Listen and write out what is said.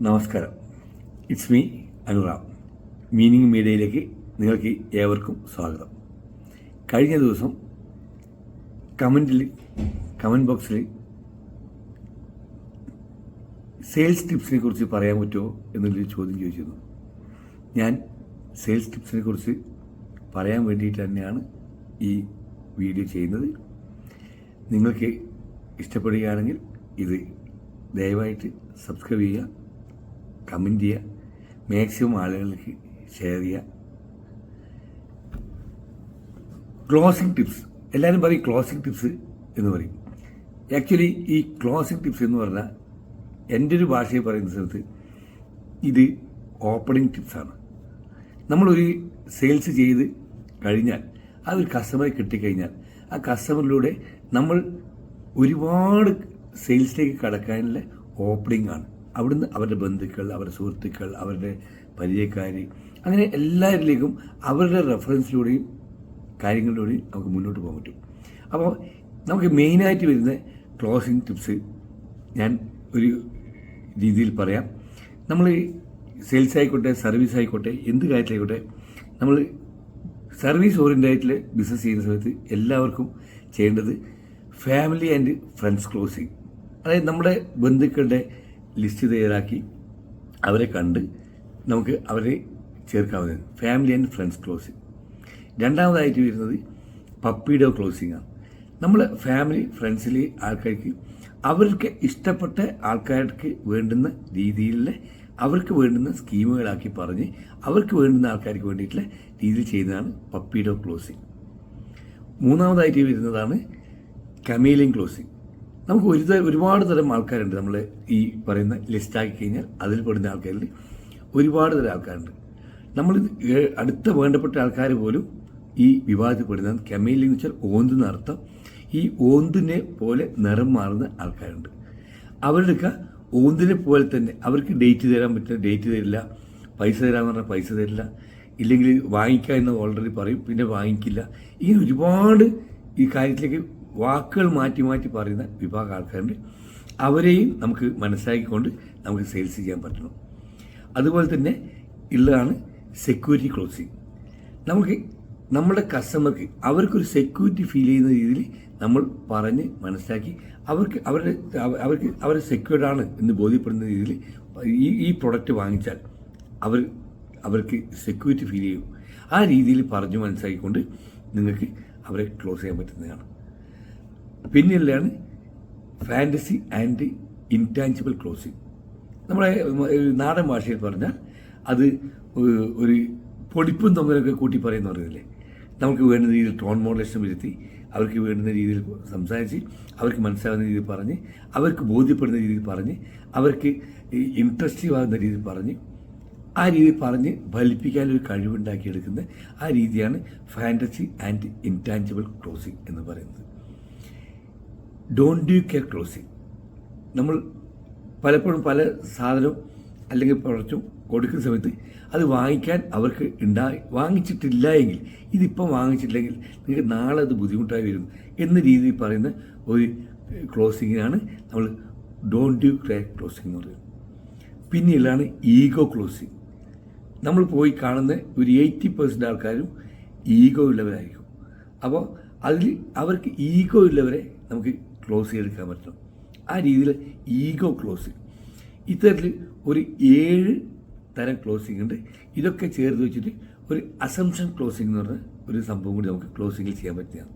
നമസ്കാരം. It's me Anuram. Meaning മീഡിയയിലേക്ക് നിങ്ങൾക്ക് ഏവർക്കും സ്വാഗതം. കഴിഞ്ഞ ദിവസം കമൻറ്റ് ബോക്സിൽ സെയിൽസ് ടിപ്സിനെ കുറിച്ച് പറയാൻ പറ്റുമോ എന്നുള്ളൊരു ചോദ്യം ചോദിച്ചിരുന്നു. ഞാൻ സെയിൽസ് ടിപ്സിനെ കുറിച്ച് പറയാൻ വേണ്ടിയിട്ട് തന്നെയാണ് ഈ വീഡിയോ ചെയ്യുന്നത്. നിങ്ങൾക്ക് ഇഷ്ടപ്പെടുകയാണെങ്കിൽ ഇത് ദയവായിട്ട് സബ്സ്ക്രൈബ് ചെയ്യുക, കമൻറ്റ് ചെയ്യുക, മാക്സിമം ആളുകളിലേക്ക് ഷെയർ ചെയ്യുക. ക്ലോസിംഗ് ടിപ്സ്, എല്ലാവരും പറയും ക്ലോസിംഗ് ടിപ്സ് എന്ന് പറയും. ആക്ച്വലി ഈ ക്ലോസിംഗ് ടിപ്സ് എന്ന് പറഞ്ഞാൽ എൻ്റെ ഒരു ഭാഷയിൽ പറയുന്ന സ്ഥലത്ത് ഇത് ഓപ്പണിംഗ് ടിപ്സാണ്. നമ്മളൊരു സെയിൽസ് ചെയ്ത് കഴിഞ്ഞാൽ ആ ഒരു കസ്റ്റമറെ കിട്ടിക്കഴിഞ്ഞാൽ ആ കസ്റ്റമറിലൂടെ നമ്മൾ ഒരുപാട് സെയിൽസിലേക്ക് കടക്കാനുള്ള ഓപ്പണിംഗ് ആണ്. അവിടുന്ന് അവരുടെ ബന്ധുക്കൾ, അവരുടെ സുഹൃത്തുക്കൾ, അവരുടെ പരിചയക്കാർ, അങ്ങനെ എല്ലാവരിലേക്കും അവരുടെ റെഫറൻസിലൂടെയും കാര്യങ്ങളിലൂടെയും നമുക്ക് മുന്നോട്ട് പോകാൻ പറ്റും. അപ്പോൾ നമുക്ക് മെയിനായിട്ട് വരുന്ന ക്ലോസിംഗ് ടിപ്സ് ഞാൻ ഒരു രീതിയിൽ പറയാം. നമ്മൾ സെയിൽസ് ആയിക്കോട്ടെ, സർവീസ് ആയിക്കോട്ടെ, എന്ത് കാര്യത്തിലായിക്കോട്ടെ, നമ്മൾ സർവീസ് ഓറിയൻറ്റഡ് ബിസിനസ് ചെയ്യുന്ന സമയത്ത് എല്ലാവർക്കും ചെയ്യേണ്ടത് ഫാമിലി ആൻഡ് ഫ്രണ്ട്സ് ക്ലോസിംഗ്. അതായത് നമ്മുടെ ബന്ധുക്കളുടെ ലിസ്റ്റ് തയ്യാറാക്കി അവരെ കണ്ട് നമുക്ക് അവരെ ചേർക്കാവുന്നത് ഫാമിലി ആൻഡ് ഫ്രണ്ട്സ് ക്ലോസിംഗ്. രണ്ടാമതായിട്ട് വരുന്നത് പപ്പിഡോ ക്ലോസിംഗ് ആണ്. നമ്മൾ ഫാമിലി ഫ്രണ്ട്സിലെ ആൾക്കാർക്ക് അവർക്ക് ഇഷ്ടപ്പെട്ട ആൾക്കാർക്ക് വേണ്ടുന്ന രീതിയിലുള്ള അവർക്ക് വേണ്ടുന്ന സ്കീമുകളാക്കി പറഞ്ഞ് അവർക്ക് വേണ്ടുന്ന ആൾക്കാർക്ക് വേണ്ടിയിട്ടുള്ള രീതിയിൽ ചെയ്യുന്നതാണ് പപ്പിഡോ ക്ലോസിംഗ്. മൂന്നാമതായിട്ട് വരുന്നതാണ് കമീലിംഗ് ക്ലോസിംഗ്. നമുക്ക് ഒരുപാട് തരം ആൾക്കാരുണ്ട്. നമ്മൾ ഈ പറയുന്ന ലിസ്റ്റാക്കി കഴിഞ്ഞാൽ അതിൽ പെടുന്ന ആൾക്കാരിൽ ഒരുപാട് തരം ആൾക്കാരുണ്ട്. നമ്മൾ അടുത്ത വേണ്ടപ്പെട്ട ആൾക്കാർ പോലും ഈ വിവാദത്തിൽ പെടുന്ന കമീലിംഗ് എന്ന് വെച്ചാൽ ഓന്തെന്ന അർത്ഥം. ഈ ഓന്തിനെ പോലെ നിറം മാറുന്ന ആൾക്കാരുണ്ട്. അവരുടെ ഓന്തിനെ പോലെ തന്നെ അവർക്ക് ഡേറ്റ് തരാൻ പറ്റില്ല, ഡേറ്റ് തരില്ല, പൈസ തരാമെന്ന് പറഞ്ഞാൽ പൈസ തരില്ല, ഇല്ലെങ്കിൽ വാങ്ങിക്കുക എന്ന് ഓൾറെഡി പറയും, പിന്നെ വാങ്ങിക്കില്ല. ഇങ്ങനെ ഒരുപാട് ഈ കാര്യത്തിലേക്ക് വാക്കുകൾ മാറ്റി മാറ്റി പറയുന്ന വിഭാഗം ആൾക്കാരുണ്ട്. അവരെയും നമുക്ക് മനസ്സിലാക്കിക്കൊണ്ട് നമുക്ക് സെയിൽസ് ചെയ്യാൻ പറ്റണം. അതുപോലെ തന്നെ ഉള്ളതാണ് സെക്യൂരിറ്റി ക്ലോസിംഗ്. നമുക്ക് നമ്മുടെ കസ്റ്റമർക്ക് അവർക്കൊരു സെക്യൂരിറ്റി ഫീൽ ചെയ്യുന്ന രീതിയിൽ നമ്മൾ പറഞ്ഞ് മനസ്സിലാക്കി അവർ സെക്യൂർഡ് ആണ് എന്ന് ബോധ്യപ്പെടുന്ന രീതിയിൽ ഈ പ്രൊഡക്റ്റ് വാങ്ങിച്ചാൽ അവർക്ക് സെക്യൂരിറ്റി ഫീൽ ചെയ്യും. ആ രീതിയിൽ പറഞ്ഞു മനസ്സിലാക്കിക്കൊണ്ട് നിങ്ങൾക്ക് അവരെ ക്ലോസ് ചെയ്യാൻ പറ്റുന്നതാണ്. പിന്നെയുള്ളതാണ് ഫാൻറ്റസി ആൻഡ് ഇൻടാഞ്ചിബിൾ ക്ലോസിംഗ്. നമ്മുടെ നാടൻ ഭാഷയിൽ പറഞ്ഞാൽ അത് ഒരു പൊടിപ്പും തൊങ്ങലൊക്കെ കൂട്ടി പറയുന്ന പറയുന്നില്ലേ. നമുക്ക് വേണ്ടുന്ന രീതിയിൽ ടോൺ മോഡുലേഷൻ വരുത്തി അവർക്ക് വേണ്ടുന്ന രീതിയിൽ സംസാരിച്ച് അവർക്ക് മനസ്സിലാവുന്ന രീതിയിൽ പറഞ്ഞ് അവർക്ക് ബോധ്യപ്പെടുന്ന രീതിയിൽ പറഞ്ഞ് അവർക്ക് ഇൻട്രസ്റ്റീവ് ആകുന്ന രീതിയിൽ പറഞ്ഞ് ആ രീതിയിൽ പറഞ്ഞ് ഫലിപ്പിക്കാനൊരു കഴിവുണ്ടാക്കിയെടുക്കുന്ന ആ രീതിയാണ് ഫാൻറ്റസി ആൻഡ് ഇൻടാഞ്ചിബിൾ ക്ലോസിംഗ് എന്ന് പറയുന്നത്. Don't do care closing. നമ്മൾ പലപ്പോഴും പല സാധനവും അല്ലെങ്കിൽ പ്രൊഡക്റ്റും കൊടുക്കുന്ന സമയത്ത് അത് വാങ്ങിക്കാൻ അവർക്ക് വാങ്ങിച്ചിട്ടില്ല എങ്കിൽ, ഇതിപ്പം വാങ്ങിച്ചിട്ടില്ലെങ്കിൽ നിങ്ങൾക്ക് നാളെ അത് ബുദ്ധിമുട്ടായി വരും എന്ന രീതിയിൽ പറയുന്ന ഒരു ക്ലോസിങ്ങിനാണ് നമ്മൾ ഡോണ്ട് ഡു കെയർ ക്ലോസിംഗ് എന്ന് പറയുന്നത്. പിന്നെയുള്ളതാണ് ഈഗോ ക്ലോസിംഗ്. നമ്മൾ പോയി കാണുന്ന ഒരു 80% ആൾക്കാരും ഈഗോ ഉള്ളവരായിരിക്കും. അപ്പോൾ അതിൽ അവർക്ക് ഈഗോ ഉള്ളവരെ നമുക്ക് ക്ലോസ് ചെയ്തെടുക്കാൻ പറ്റണം. ആ രീതിയിൽ ഈഗോ ക്ലോസിംഗ്. ഇത്തരത്തിൽ ഒരു 7 തരം ക്ലോസിംഗ് ഉണ്ട്. ഇതൊക്കെ ചേർത്ത് വെച്ചിട്ട് ഒരു അസംഷൻ ക്ലോസിംഗ് എന്ന് പറഞ്ഞ ഒരു സംഭവം കൂടി നമുക്ക് ക്ലോസിങ്ങിൽ ചെയ്യാൻ പറ്റുന്നതാണ്.